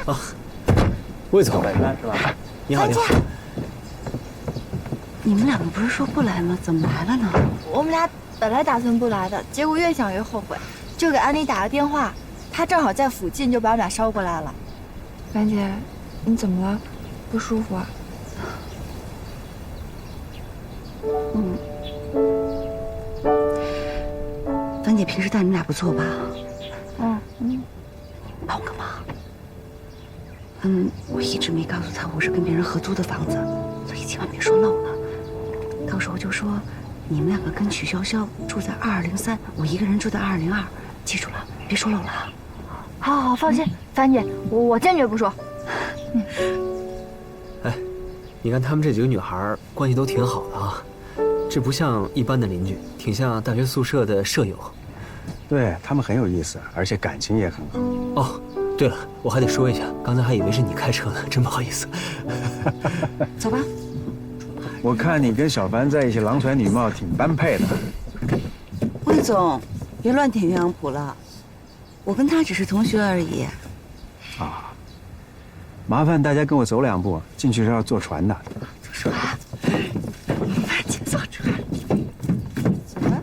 啊，魏总，是吧？你好，你好。你们两个不是说不来吗？怎么来了呢？我们俩本来打算不来的，结果越想越后悔，就给安妮打个电话，她正好在附近，就把我们俩捎过来了。兰姐，你怎么了？不舒服啊？樊姐平时待你们俩不错吧？帮我个忙。我一直没告诉她我是跟别人合租的房子，所以千万别说漏了。到时候就说你们两个跟曲潇潇住在2203，我一个人住在2202，记住了，别说漏了啊。好，放心，樊姐，我坚决不说。哎，你看他们这几个女孩关系都挺好的啊，这不像一般的邻居，挺像大学宿舍的舍友。对他们很有意思，而且感情也很好。哦，对了，我还得说一下，刚才还以为是你开车呢，真不好意思。走吧。我看你跟小凡在一起郎才女貌，挺般配的。魏总，别乱填鸳鸯谱了，我跟他只是同学而已。啊，麻烦大家跟我走2步，进去是要坐船的。坐船？樊姐坐船。走吧。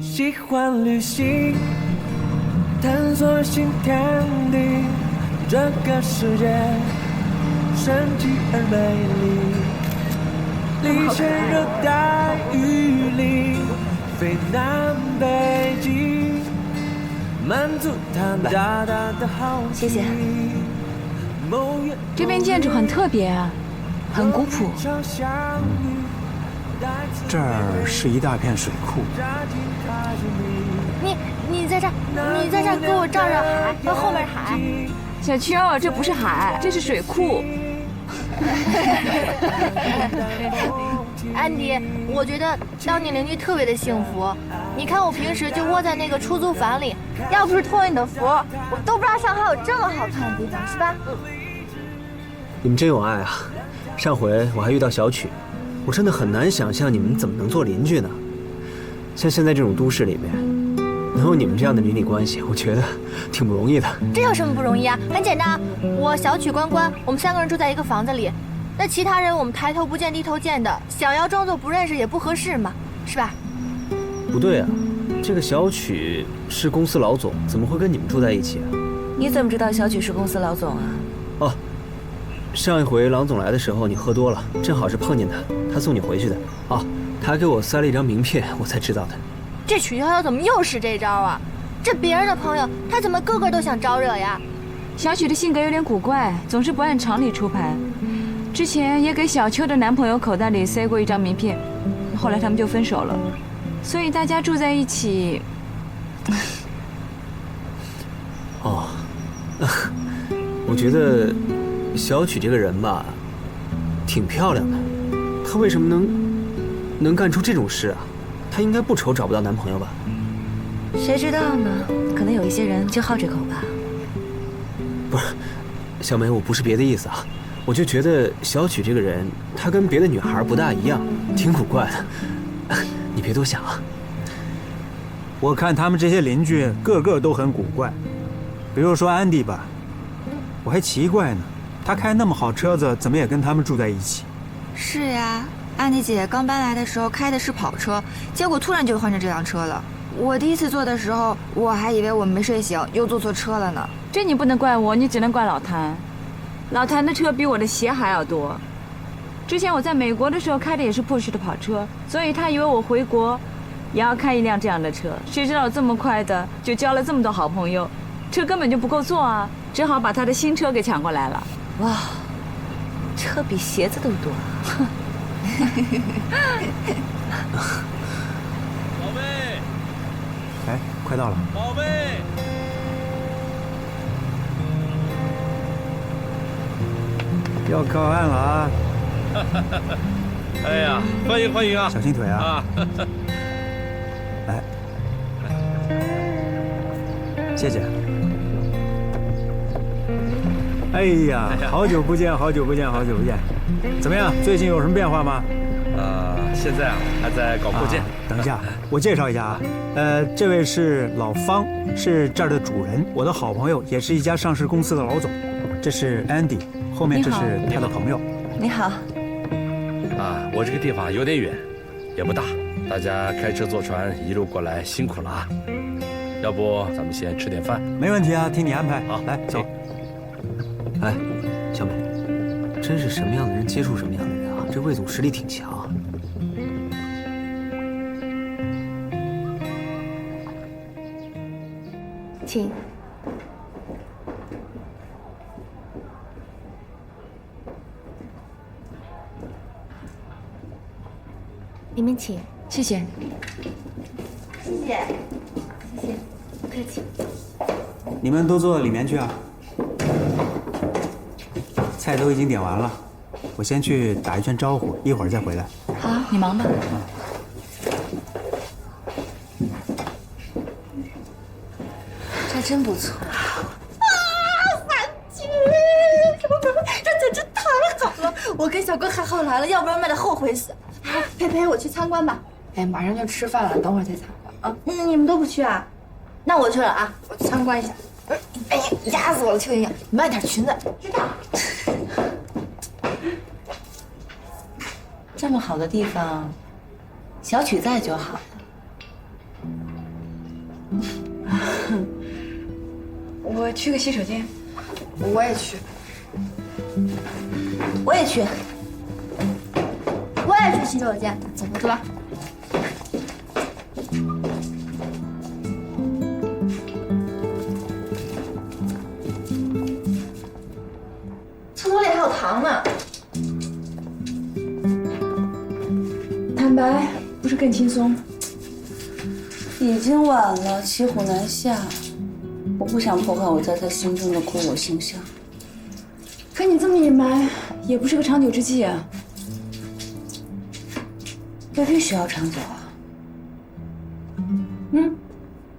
喜欢旅行，探索新天地，这个世界神奇而美丽。历险热带雨林，飞南北极，满足他大大的好奇。谢谢。这边建筑很特别啊，很古朴。这儿是一大片水库。你在这儿给我照照海和后面海。小秋，这不是海，这是水库。安迪，我觉得当你邻居特别的幸福。你看我平时就窝在那个出租房里，要不是托你的福，我都不知道上海有这么好看的地方，是吧？你们真有爱啊！上回我还遇到小曲，我真的很难想象你们怎么能做邻居呢？像现在这种都市里面，能有你们这样的邻里关系，我觉得挺不容易的。这有什么不容易啊？很简单，我小曲关关，我们3个人住在一个房子里，那其他人我们抬头不见低头见的，想要装作不认识也不合适嘛，是吧？不对啊，这个小曲是公司老总，怎么会跟你们住在一起啊？你怎么知道小曲是公司老总啊？哦，上一回郎总来的时候你喝多了，正好是碰见他，他送你回去的。哦，他还给我塞了一张名片，我才知道的。这曲潇潇怎么又使这招啊？这别人的朋友，他怎么个个都想招惹呀？小曲的性格有点古怪，总是不按常理出牌。之前也给小秋的男朋友口袋里塞过一张名片，后来他们就分手了。所以大家住在一起。哦，我觉得小曲这个人吧，挺漂亮的。她为什么能干出这种事啊？她应该不愁找不到男朋友吧？谁知道呢？可能有一些人就好这口吧。不是，小梅，我不是别的意思啊，我就觉得小曲这个人，她跟别的女孩不大一样，挺古怪的。你别多想啊。我看他们这些邻居个个都很古怪，比如说安迪吧，我还奇怪呢，他开那么好车子，怎么也跟他们住在一起？是呀，安迪姐刚搬来的时候开的是跑车，结果突然就换成这辆车了。我第一次坐的时候，我还以为我们没睡醒，又坐错车了呢。这你不能怪我，你只能怪老谭。老谭的车比我的鞋还要多。之前我在美国的时候开的也是Porsche的跑车，所以他以为我回国也要开一辆这样的车。谁知道这么快的就交了这么多好朋友，车根本就不够坐啊，只好把他的新车给抢过来了。哇，车比鞋子都多。宝贝，哎，快到了。宝贝，要靠岸了啊！哎呀，欢迎欢迎啊！小心腿啊！啊，来，谢谢。哎呀，好久不见，好久不见，好久不见。怎么样？最近有什么变化吗？现在啊还在搞扩建。等一下，我介绍一下啊，这位是老方，是这儿的主人，我的好朋友，也是一家上市公司的老总。这是 Andy， 后面这是他的朋友。你好。啊，我这个地方有点远，也不大，大家开车坐船一路过来辛苦了啊。要不咱们先吃点饭？没问题啊，听你安排。好，来走。哎，小美，真是什么样的人接触什么样的人啊！这魏总实力挺强啊。请。里面请。谢谢。谢谢，谢谢，不客气。你们都坐里面去啊。菜都已经点完了，我先去打一圈招呼，一会儿再回来。好，你忙吧。这真不错。三姐，这简直太好了！我跟小哥还好来了，要不然卖得后悔死。陪我去参观吧。哎，马上就吃饭了，等会儿再参观啊。你们都不去啊？那我去了啊，我去参观一下。哎呀，压死我了，邱莹莹，你慢点裙子。知道。这么好的地方，小曲在就好了。我去个洗手间。我也去。我也去。我也去洗手间。走吧，走吧。厕所里还有糖呢。坦白不是更轻松？已经晚了，骑虎难下。我不想破坏我在他心中的固有形象。可你这么隐瞒，也不是个长久之计啊。未必需要长久啊。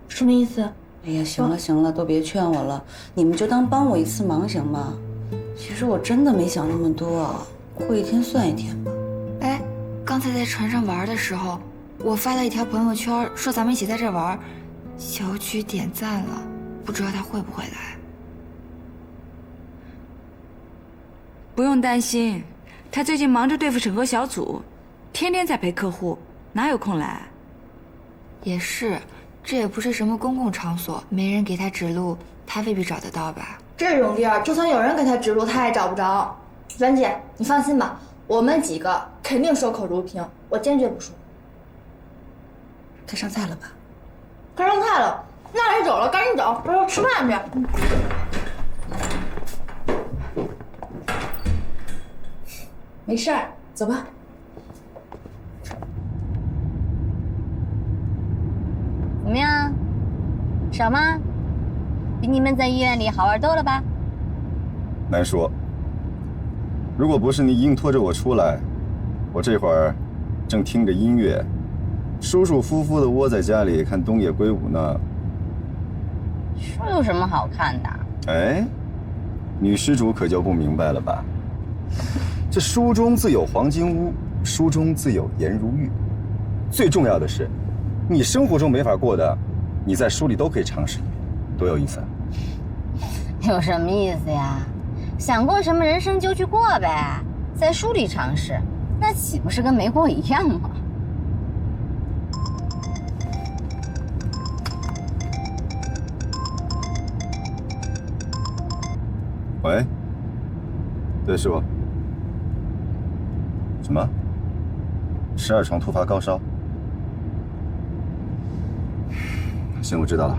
什么意思？哎呀，行了行了，都别劝我了，你们就当帮我一次忙行吗？其实我真的没想那么多，过一天算一天吧。哎，刚才在船上玩的时候，我发了一条朋友圈，说咱们一起在这玩，小曲点赞了，不知道他会不会来。不用担心，他最近忙着对付审核小组，天天在陪客户，哪有空来？也是，这也不是什么公共场所，没人给他指路，他未必找得到吧？这种地儿，就算有人给他指路，他也找不着。樊姐，你放心吧，我们几个肯定守口如瓶，我坚决不输。该上菜了吧？该上菜了，那人走了，赶紧走，我要吃饭去。没事儿，走吧。怎么样？爽吗？比你们在医院里好玩多了吧？难说。如果不是你硬拖着我出来，我这会儿正听着音乐，舒舒服服的窝在家里看东野圭吾呢。说有什么好看的？哎，女施主可就不明白了吧？这书中自有黄金屋，书中自有颜如玉。最重要的是，你生活中没法过的，你在书里都可以尝试一遍，多有意思啊！有什么意思呀？想过什么人生就去过呗，在书里尝试，那岂不是跟没过一样吗？喂，对，是我。什么？12床突发高烧？行，我知道了，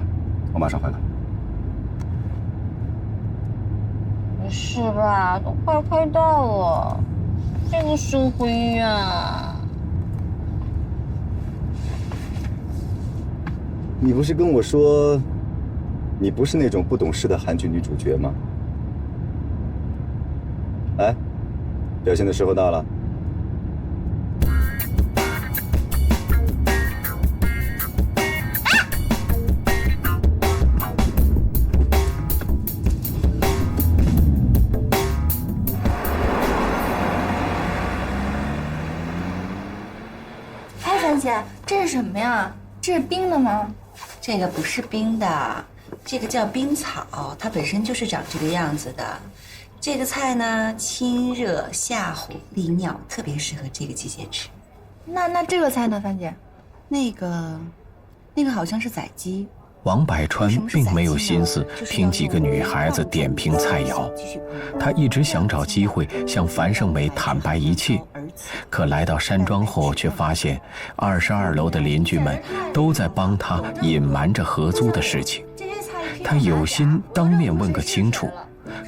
我马上回来。不是吧？都快开到了，这个生活医院啊。你不是跟我说，你不是那种不懂事的韩剧女主角吗？哎，表现的时候到了。范姐，这是什么呀？这是冰的吗？这个不是冰的，这个叫冰草，它本身就是长这个样子的。这个菜呢，清热下火利尿，特别适合这个季节吃。那这个菜呢，范姐？那个好像是宰鸡。王百川并没有心思听几个女孩子点评菜肴，他一直想找机会向樊胜美坦白一切。可来到山庄后，却发现22楼的邻居们都在帮他隐瞒着合租的事情。他有心当面问个清楚，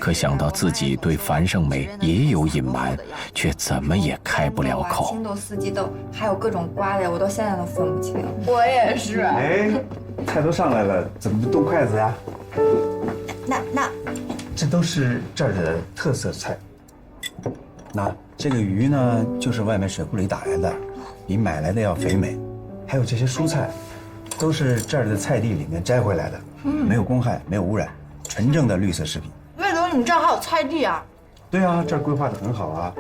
可想到自己对樊胜美也有隐瞒，却怎么也开不了口。青豆、四季豆，还有各种瓜类，我到现在都分不清。我也是。哎，菜都上来了，怎么不动筷子呀？那这都是这儿的特色菜。那这个鱼呢，就是外面水库里打来的，比买来的要肥美。还有这些蔬菜，都是这儿的菜地里面摘回来的，没有公害，没有污染，纯正的绿色食品。魏总，你这儿还有菜地啊？对啊，这儿规划的很好啊。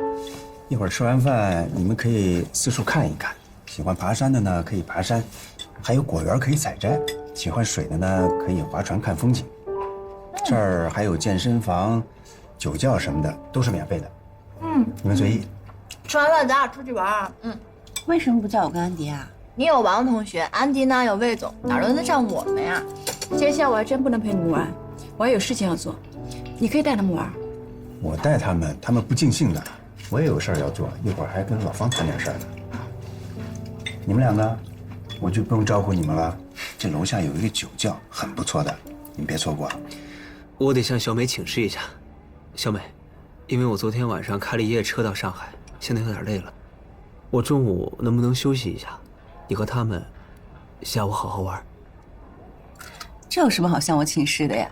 一会儿吃完饭，你们可以四处看一看。喜欢爬山的呢，可以爬山，还有果园可以采摘。喜欢水的呢，可以划船看风景。这儿还有健身房、酒窖什么的，都是免费的。你们随意。吃完饭咱俩出去玩。为什么不叫我跟安迪啊？你有王同学，安迪呢有魏总，哪轮得上我们呀？接下来我还真不能陪你们玩，我还有事情要做。你可以带他们玩。我带他们，他们不尽兴的。我也有事儿要做，一会儿还跟老方谈点事儿呢。你们两个，我就不用招呼你们了。这楼下有一个酒窖，很不错的，你们别错过。我得向小美请示一下。小美，因为我昨天晚上开了一夜车到上海，现在有点累了，我中午能不能休息一下？你和他们下午好好玩。这有什么好向我请示的呀？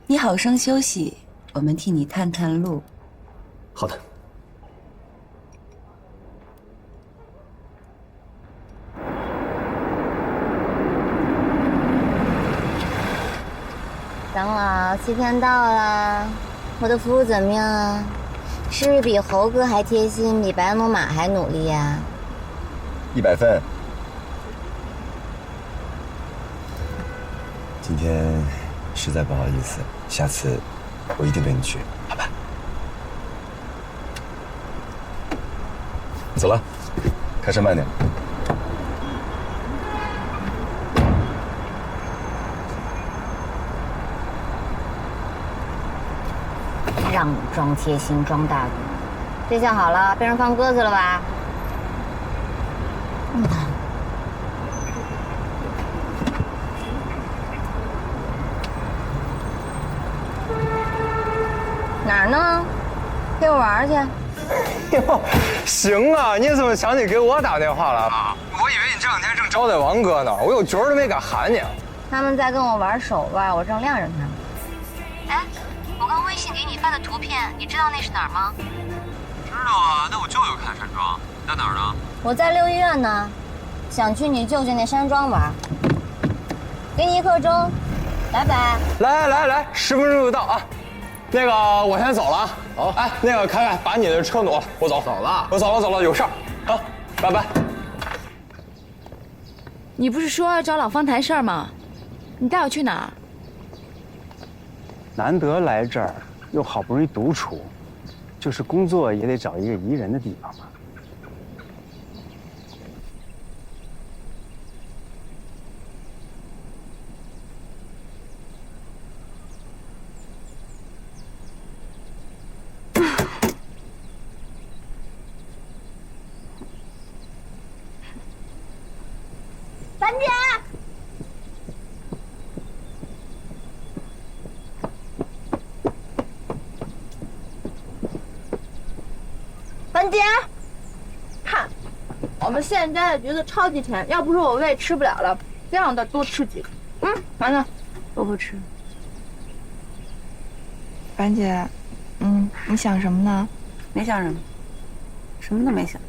你好生休息，我们替你探探路。好的。长老，7天到了，我的服务怎么样啊？是不是比猴哥还贴心，比白龙马还努力呀？100分。今天实在不好意思，下次我一定跟你去，好吧？走了，开车慢点。让你装贴心装大度，这下好了，变成放鸽子了吧？哪儿呢？陪我玩去。哟，行啊！你怎么想起给我打电话来了？我以为你这2天正招待王哥呢，我有局儿都没敢喊你。他们在跟我玩手腕，我正晾着他们。哎，我刚微信给你发的图片，你知道那是哪儿吗？知道啊，那我就有看山庄。你在哪儿呢？我在6医院呢，想去你舅舅那山庄玩。给你1刻钟，拜拜。来，10分钟就到啊！那个，我先走了啊。好，哎，那个凯凯，把你的车挪了，我走。走了，我走了，有事儿。好，拜拜。你不是说要找老方谈事儿吗？你带我去哪儿？难得来这儿，又好不容易独处，就是工作也得找一个宜人的地方嘛。樊姐，樊姐，看，我们现摘的橘子超级甜，要不是我胃吃不了了，非让他多吃几个。完了，我不吃。樊姐，你想什么呢？没想什么，什么都没想。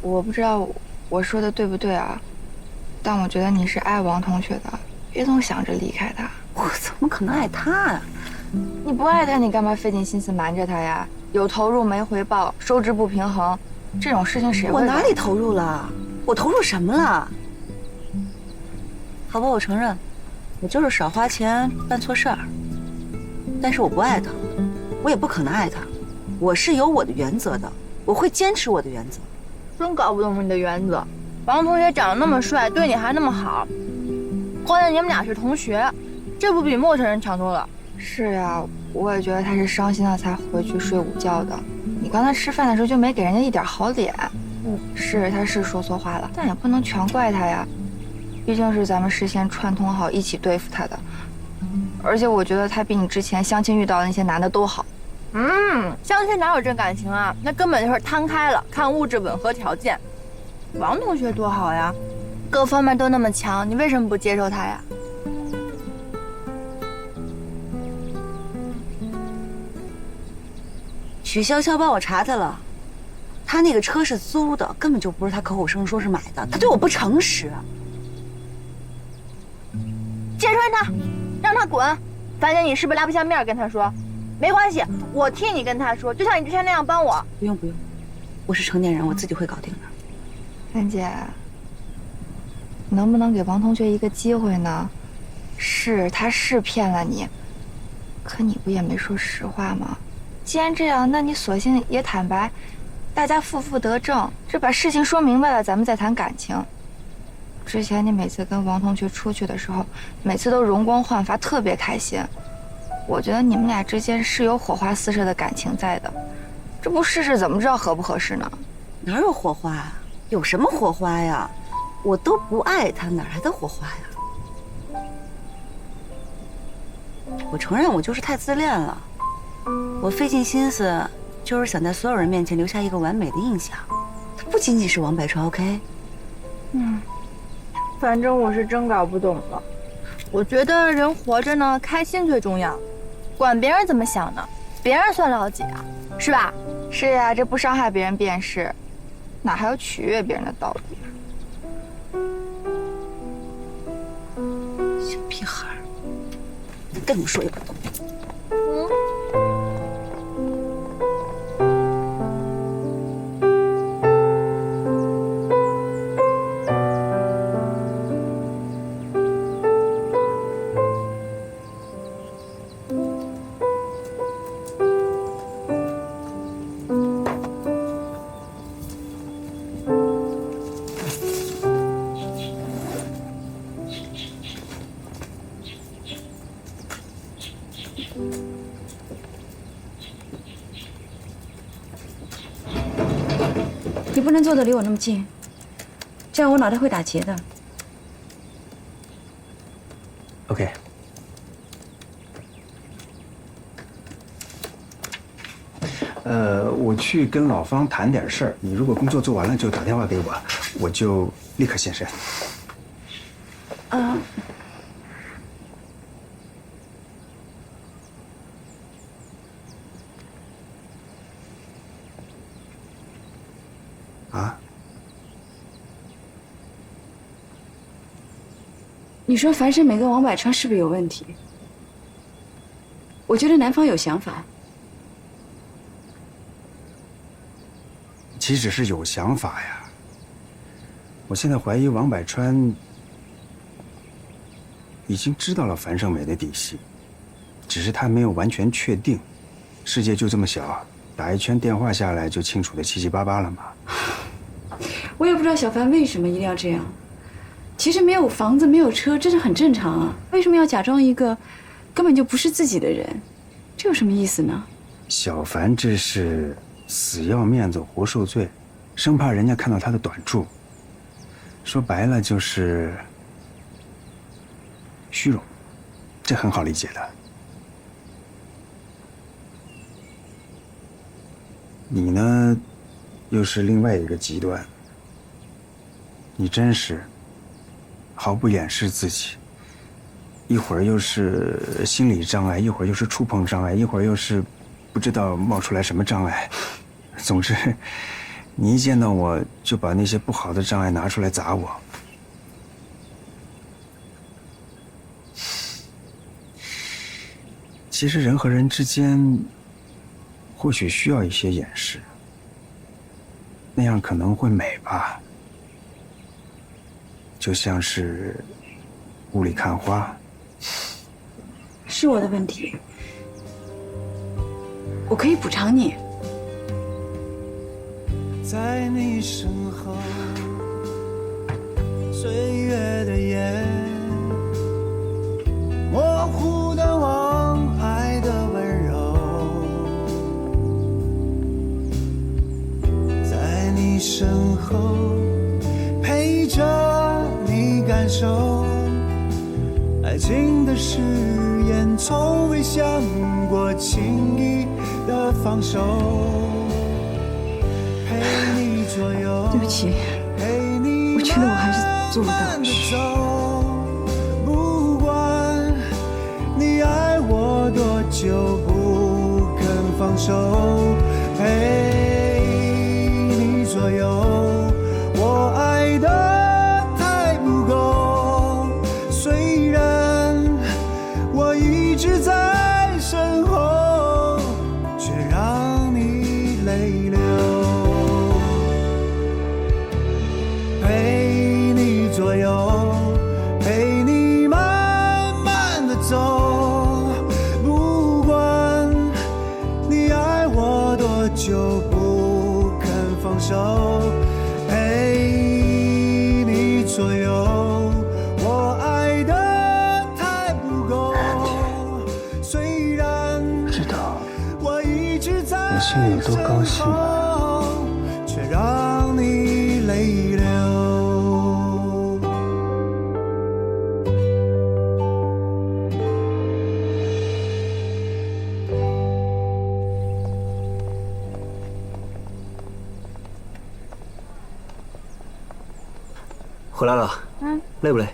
我不知道我说的对不对啊，但我觉得你是爱王同学的，别总想着离开他。我怎么可能爱他啊？你不爱他，你干嘛费尽心思瞒着他呀？有投入没回报，收支不平衡，这种事情谁会？我哪里投入了？我投入什么了？好吧，我承认，我就是少花钱办错事儿。但是我不爱他，我也不可能爱他，我是有我的原则的，我会坚持我的原则。真搞不懂你的原则。王同学长得那么帅，对你还那么好，关键你们俩是同学，这不比陌生人强多了？是呀，我也觉得他是伤心了才回去睡午觉的。你刚才吃饭的时候就没给人家一点好脸。是，他是说错话了，但也不能全怪他呀，毕竟是咱们事先串通好一起对付他的。而且我觉得他比你之前相亲遇到的那些男的都好。相亲哪有真感情啊？那根本就是摊开了看物质吻合条件。王同学多好呀，各方面都那么强，你为什么不接受他呀？许潇潇帮我查他了，他那个车是租的，根本就不是他口口声声说是买的，他对我不诚实。揭穿他，让他滚。樊姐，你是不是拉不下面跟他说？没关系，我替你跟他说，就像你之前那样帮我。不用，我是成年人，我自己会搞定的。樊姐，能不能给王同学一个机会呢？是，他是骗了你，可你不也没说实话吗？既然这样，那你索性也坦白，大家负负得正，这把事情说明白了，咱们再谈感情。之前你每次跟王同学出去的时候，每次都容光焕发，特别开心。我觉得你们俩之间是有火花四射的感情在的，这不试试怎么知道合不合适呢？哪有火花呀？有什么火花呀？我都不爱他，哪来的火花呀？我承认我就是太自恋了，我费尽心思就是想在所有人面前留下一个完美的印象。他不仅仅是王百川 ，OK？ 反正我是真搞不懂了。我觉得人活着呢，开心最重要，管别人怎么想呢？别人算老几啊？是吧？是呀，这不伤害别人便是，哪还有取悦别人的道理？小屁孩儿，跟你说也不懂。你不能坐得离我那么近，这样我脑袋会打结的。OK。我去跟老方谈点事儿，你如果工作做完了就打电话给我，我就立刻现身。你说樊胜美跟王百川是不是有问题？我觉得男方有想法。岂止是有想法呀！我现在怀疑王百川已经知道了樊胜美的底细，只是他没有完全确定。世界就这么小，打一圈电话下来就清楚的七七八八了嘛。我也不知道小樊为什么一定要这样。其实没有房子没有车，这是很正常啊。为什么要假装一个根本就不是自己的人？这有什么意思呢？小樊这是死要面子活受罪，生怕人家看到他的短处。说白了就是虚荣，这很好理解的。你呢，又是另外一个极端。你真是毫不掩饰自己，一会儿又是心理障碍，一会儿又是触碰障碍，一会儿又是不知道冒出来什么障碍。总之，你一见到我就把那些不好的障碍拿出来砸我。其实人和人之间或许需要一些掩饰，那样可能会美吧，就像是雾里看花。是我的问题，我可以补偿你。在你身后，岁月的眼，模糊的望爱的温柔，在你身后陪着你感受爱情的誓言，从未想过轻易的放手。对不起，我觉得我还是做不到。不管你爱我多久，不肯放手，陪你左右。我爱的太不够，虽然我一直在身后，却让你泪流。陪你左右，陪你慢慢的走，不管你爱我多久，不肯放手，陪你左右。我爱的太不够，虽然知道我一直在我心里有多高兴啊，却让你泪流。回来了，累不累？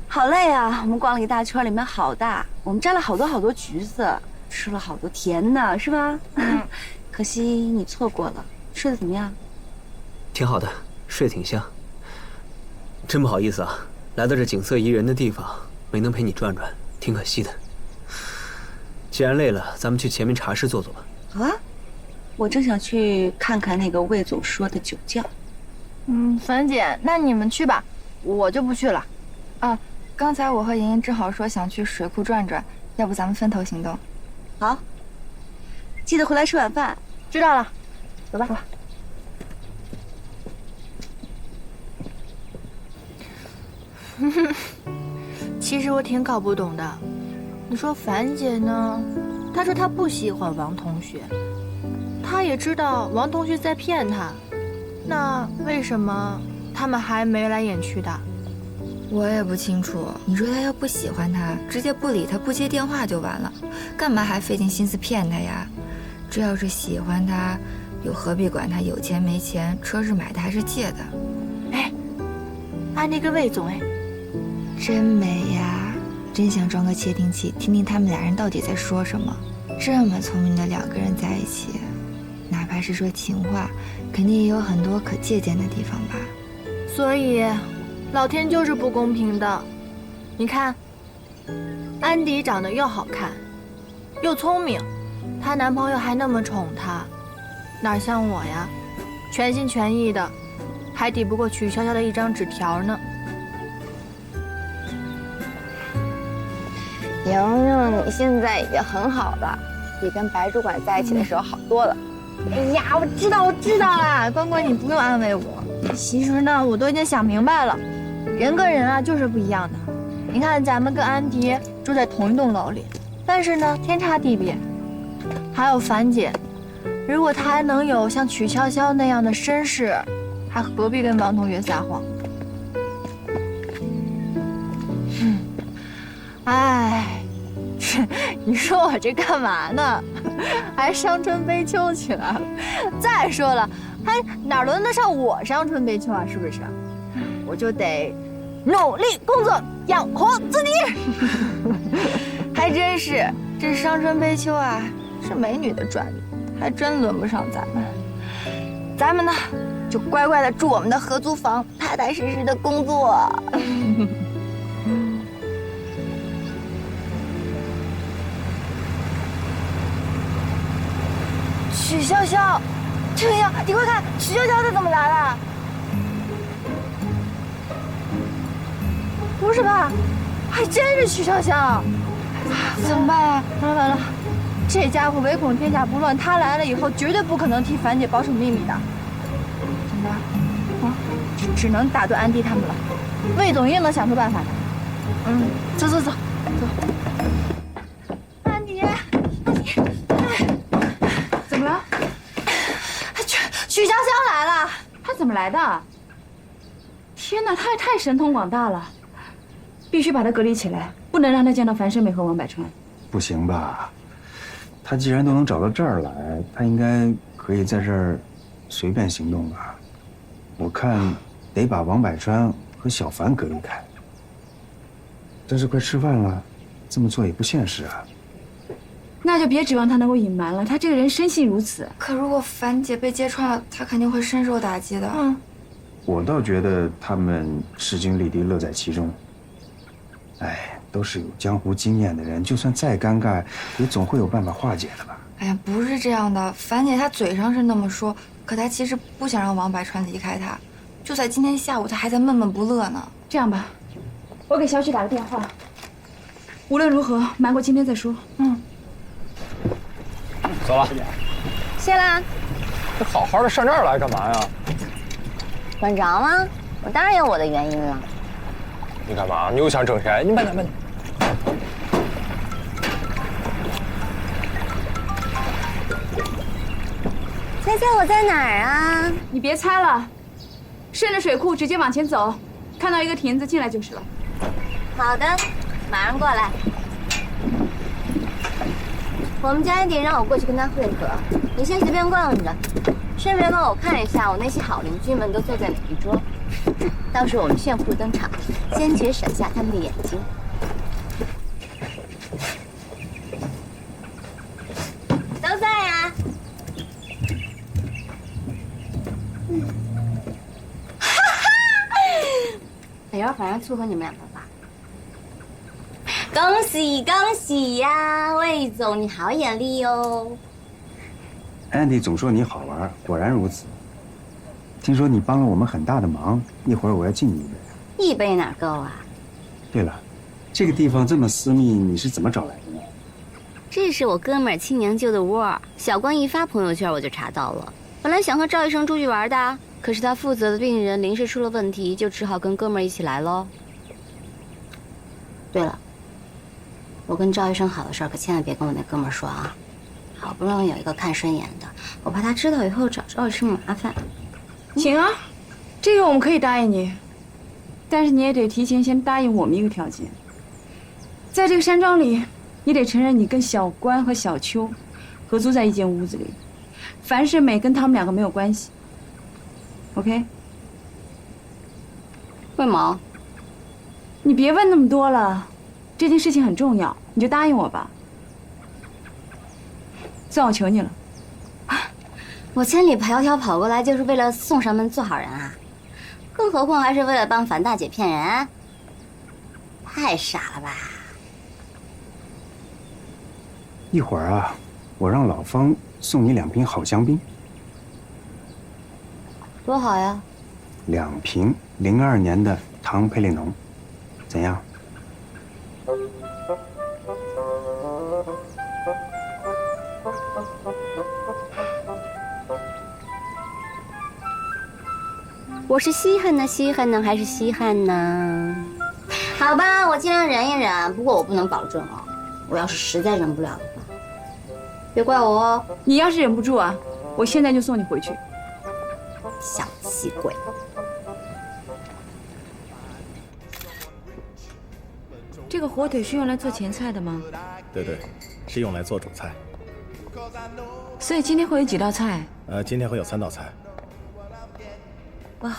好累啊！我们逛了一大圈，里面好大，我们摘了好多橘子，吃了好多甜的，是吧？可惜你错过了。睡得怎么样？挺好的，睡得挺香。真不好意思啊，来到这景色宜人的地方，没能陪你转转，挺可惜的。既然累了，咱们去前面茶室坐坐吧。好啊，我正想去看看那个魏总说的酒窖。樊姐，那你们去吧，我就不去了。啊，刚才我和莹莹正好说想去水库转转，要不咱们分头行动？好，记得回来吃晚饭。知道了，走吧。其实我挺搞不懂的，你说樊姐呢？她说她不喜欢王同学，她也知道王同学在骗她，那为什么他们还眉来眼去的？我也不清楚。你说他要不喜欢他，直接不理他，不接电话就完了，干嘛还费尽心思骗他呀？这要是喜欢他，又何必管他有钱没钱，车是买的还是借的？哎，按那个魏总，哎，真美呀！真想装个窃听器，听听他们俩人到底在说什么。这么聪明的两个人在一起，哪怕是说情话，肯定也有很多可借鉴的地方吧。所以，老天就是不公平的。你看，安迪长得又好看，又聪明，她男朋友还那么宠她，哪像我呀，全心全意的，还抵不过曲筱绡的一张纸条呢。莹莹，你现在已经很好了，比跟白主管在一起的时候好多了。哎呀，我知道啦，关关你不用安慰我。其实呢，我都已经想明白了，人跟人啊就是不一样的。你看咱们跟安迪住在同一栋楼里，但是呢天差地别。还有樊姐，如果她还能有像曲筱绡那样的身世，还何必跟王同学撒谎？哎，你说我这干嘛呢？还伤春悲秋起来了。再说了，还哪轮得上我伤春悲秋啊？是不是？我就得努力工作，养活自己。还真是，这伤春悲秋啊，是美女的专利，还真轮不上咱们。咱们呢，就乖乖的住我们的合租房，踏踏实实的工作。潇潇，程英，你快看，曲潇潇她怎么来了？不是吧？还真是曲潇潇！怎么办啊？完了完了，这家伙唯恐天下不乱，他来了以后绝对不可能替樊姐保守秘密的。怎么办？啊，只能打断安迪他们了。魏总一定能想出办法的。走走走走。安迪，怎么了？曲潇潇来了。他怎么来的？天哪，他也太神通广大了！必须把他隔离起来，不能让他见到樊胜美和王百川。不行吧？他既然都能找到这儿来，他应该可以在这儿随便行动吧？我看得把王百川和小樊隔离开。但是快吃饭了，这么做也不现实啊。那就别指望他能够隐瞒了，他这个人生性如此。可如果樊姐被揭穿了，她肯定会深受打击的。我倒觉得他们势均力敌，乐在其中。哎，都是有江湖经验的人，就算再尴尬，也总会有办法化解的吧？哎呀，不是这样的，樊姐她嘴上是那么说，可她其实不想让王百川离开她。就在今天下午，她还在闷闷不乐呢。这样吧，我给小曲打个电话，无论如何瞒过今天再说。走了。谢啦。这好好的上这儿来干嘛呀？管着吗？我当然有我的原因了。你干嘛？你又想整谁？你慢点，慢点。猜猜我在哪儿啊？你别猜了，顺着水库直接往前走，看到一个亭子进来就是了。好的，马上过来。我们家安迪让我过去跟他会合，你先随便逛着，顺便帮我看一下我那些好邻居们都坐在哪一桌。到时候我们炫富登场，坚决闪下他们的眼睛。都在呀。北儿反正撮合你们两个吧。恭喜恭喜呀，魏总，你好眼力哦。安迪总说你好玩，果然如此。听说你帮了我们很大的忙，一会儿我要敬你一杯。一杯哪够啊？对了，这个地方这么私密，你是怎么找来的呢？这是我哥们儿亲娘救的窝，小关一发朋友圈我就查到了。本来想和赵医生出去玩的，可是他负责的病人临时出了问题，就只好跟哥们儿一起来喽。对了，我跟赵医生好的事儿可千万别跟我那哥们儿说啊！好不容易有一个看顺眼的，我怕他知道以后找赵医生麻烦。行啊，这个我们可以答应你，但是你也得提前先答应我们一个条件，在这个山庄里，你得承认你跟小关和小秋合租在一间屋子里，樊胜美跟他们两个没有关系。OK？ 为毛？你别问那么多了，这件事情很重要，你就答应我吧。算我求你了。我千里迢迢跑过来就是为了送上门做好人啊，更何况还是为了帮樊大姐骗人，太傻了吧！一会儿啊，我让老方送你2瓶好香槟。多好呀！2瓶02年的唐培列浓，怎样？我是稀罕呢，稀罕呢，还是稀罕呢？好吧，我尽量忍一忍，不过我不能保证哦。我要是实在忍不了的话，别怪我哦。你要是忍不住啊，我现在就送你回去。小气鬼！这个火腿是用来做前菜的吗？对对，是用来做主菜。所以今天会有几道菜？今天会有3道菜。哇，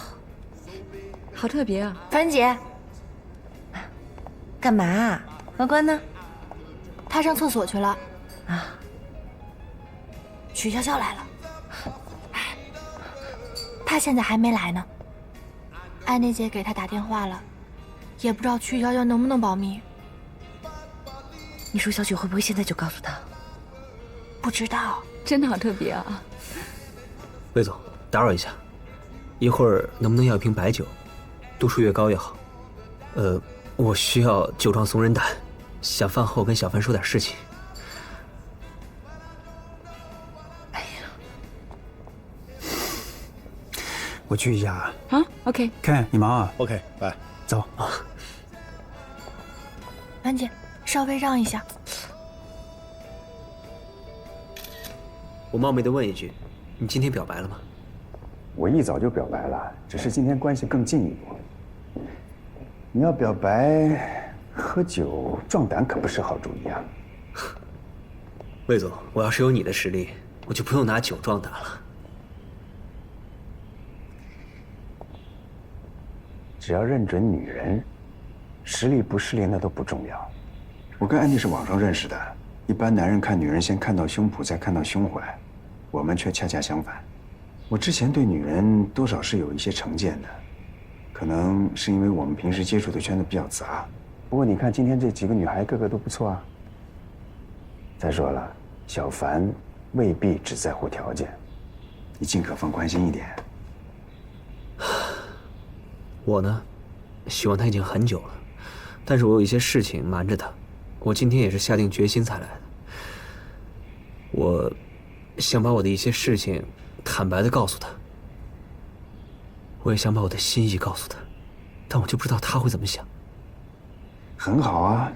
好特别啊！樊姐，干嘛？何关呢？他上厕所去了。啊。曲潇潇来了，他现在还没来呢。安妮姐给他打电话了，也不知道曲潇潇能不能保密。你说小曲会不会现在就告诉他？不知道，真的好特别啊！魏总，打扰一下，一会儿能不能要一瓶白酒，度数越高越好。我需要酒壮怂人胆，想饭后跟小凡说点事情。我去一下啊。啊 ，OK。Ken，你忙啊 ？OK， 拜。走啊。凡姐，稍微让一下。我冒昧的问一句，你今天表白了吗？我一早就表白了，只是今天关系更进一步。你要表白，喝酒壮胆可不是好主意啊。魏总，我要是有你的实力，我就不用拿酒壮胆了。只要认准女人，实力不失联的都不重要。我跟安迪是网上认识的，一般男人看女人先看到胸脯，再看到胸怀，我们却恰恰相反。我之前对女人多少是有一些成见的，可能是因为我们平时接触的圈子比较杂。不过你看今天这几个女孩个个都不错啊。再说了，小凡未必只在乎条件，你尽可放宽心一点。我呢，喜欢他已经很久了，但是我有一些事情瞒着他。我今天也是下定决心才来的。我想把我的一些事情坦白的告诉他，我也想把我的心意告诉他，但我就不知道他会怎么想。很好啊，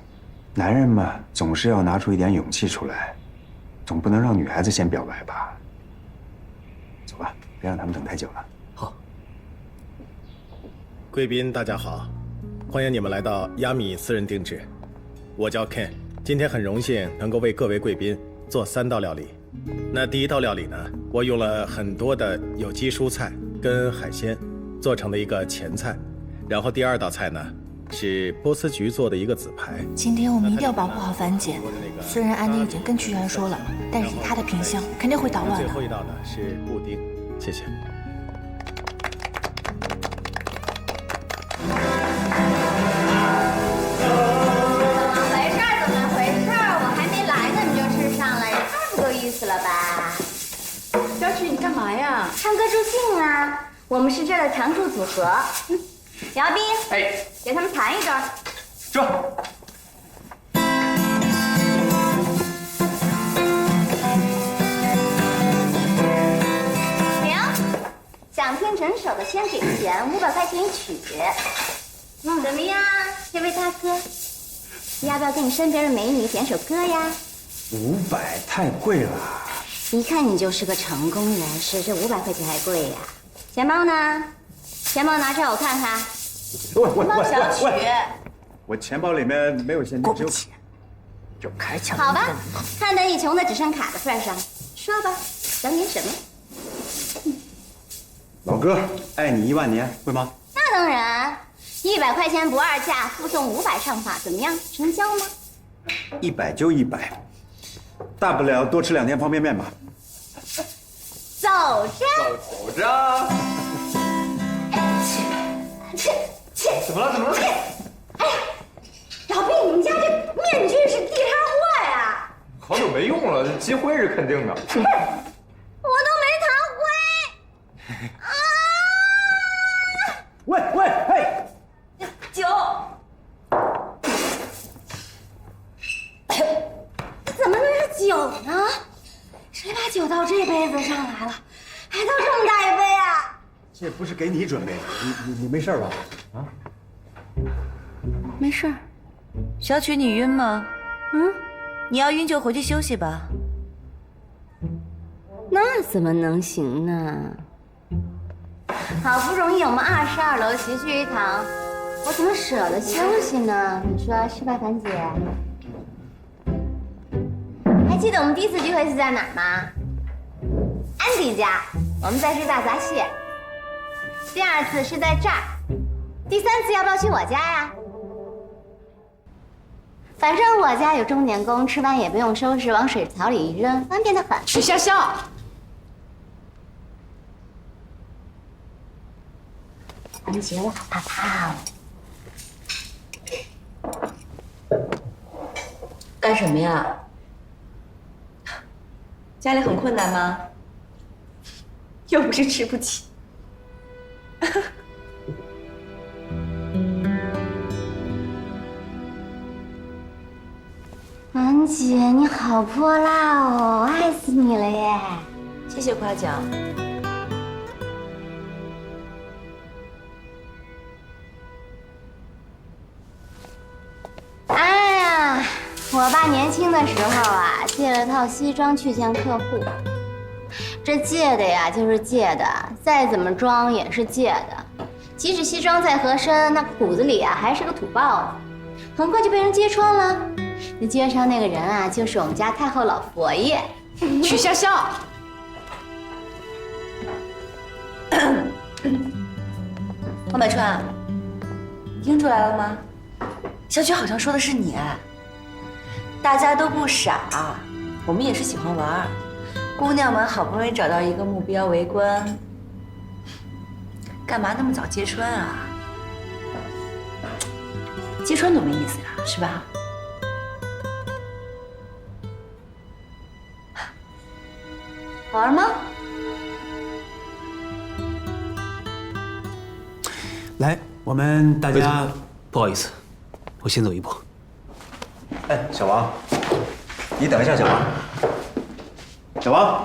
男人嘛，总是要拿出一点勇气出来，总不能让女孩子先表白吧。走吧，别让他们等太久了。好。贵宾大家好，欢迎你们来到亚米私人定制。我叫 Ken， 今天很荣幸能够为各位贵宾做3道料理。那第一道料理呢，我用了很多的有机蔬菜跟海鲜做成的一个前菜，然后第2道菜呢是波斯菊做的一个紫排。今天我们一定要保护好凡姐，虽然安迪已经跟屈原说了，但是以他的品相肯定会捣乱的。最后一道呢是布丁，谢谢。了吧，小曲，你干嘛呀？唱歌助兴啊！我们是这儿的常驻组合。姚斌，哎，给他们弹一段。这。停！想听整首的先给钱，500块钱一曲。怎么样，这位大哥？要不要给你身边的美女点首歌呀？500太贵了，一看你就是个成功人士，这500块钱还贵呀？钱包呢？钱包拿出来我看看。小曲，我钱包里面没有现金，只有钱。就开抢。好吧，看在你穷的只剩卡的份上，说吧，想点什么？老哥，爱你1万年，会吗？那当然，100块钱不二价，附送500上法，怎么样？成交吗？100就100。大不了多吃2天方便面吧。走着，走着。怎么了？怎么了？哎，老毕，你们家这面具是地摊货呀？好久没用了，积灰是肯定的。我都没弹灰。啊！喂，嘿，酒。怎么能是酒呢？谁把酒倒这杯子上来了？还倒这么大一杯啊！这不是给你准备的，你没事吧？啊？没事。小曲，你晕吗？你要晕就回去休息吧。那怎么能行呢？好不容易我们22楼齐聚一堂，我怎么舍得休息呢？你说是吧，樊姐？还记得我们第1次聚会是在哪儿吗？安迪家，我们在吃大闸蟹。第2次是在这儿，第3次要不要去我家呀？反正我家有钟点工，吃完也不用收拾，往水槽里一扔，方便的很。许潇潇，樊姐，我好怕怕哦。干什么呀？家里很困难吗？又不是吃不起。王姐，你好泼辣哦，爱死你了耶！谢谢夸奖。哎呀，我爸年轻的时候啊，借了套西装去见客户。这借的呀，就是借的，再怎么装也是借的。即使西装再合身，那骨子里啊还是个土包子。很快就被人揭穿了。那街上那个人啊，就是我们家太后老佛爷，曲筱绡。王百川，你听出来了吗？小曲好像说的是你。大家都不傻，我们也是喜欢玩。姑娘们好不容易找到一个目标围观，干嘛那么早揭穿啊？揭穿多没意思呀，是吧？好玩吗？来，我们大家，不好意思，我先走一步。哎，小王，你等一下，小王。小王。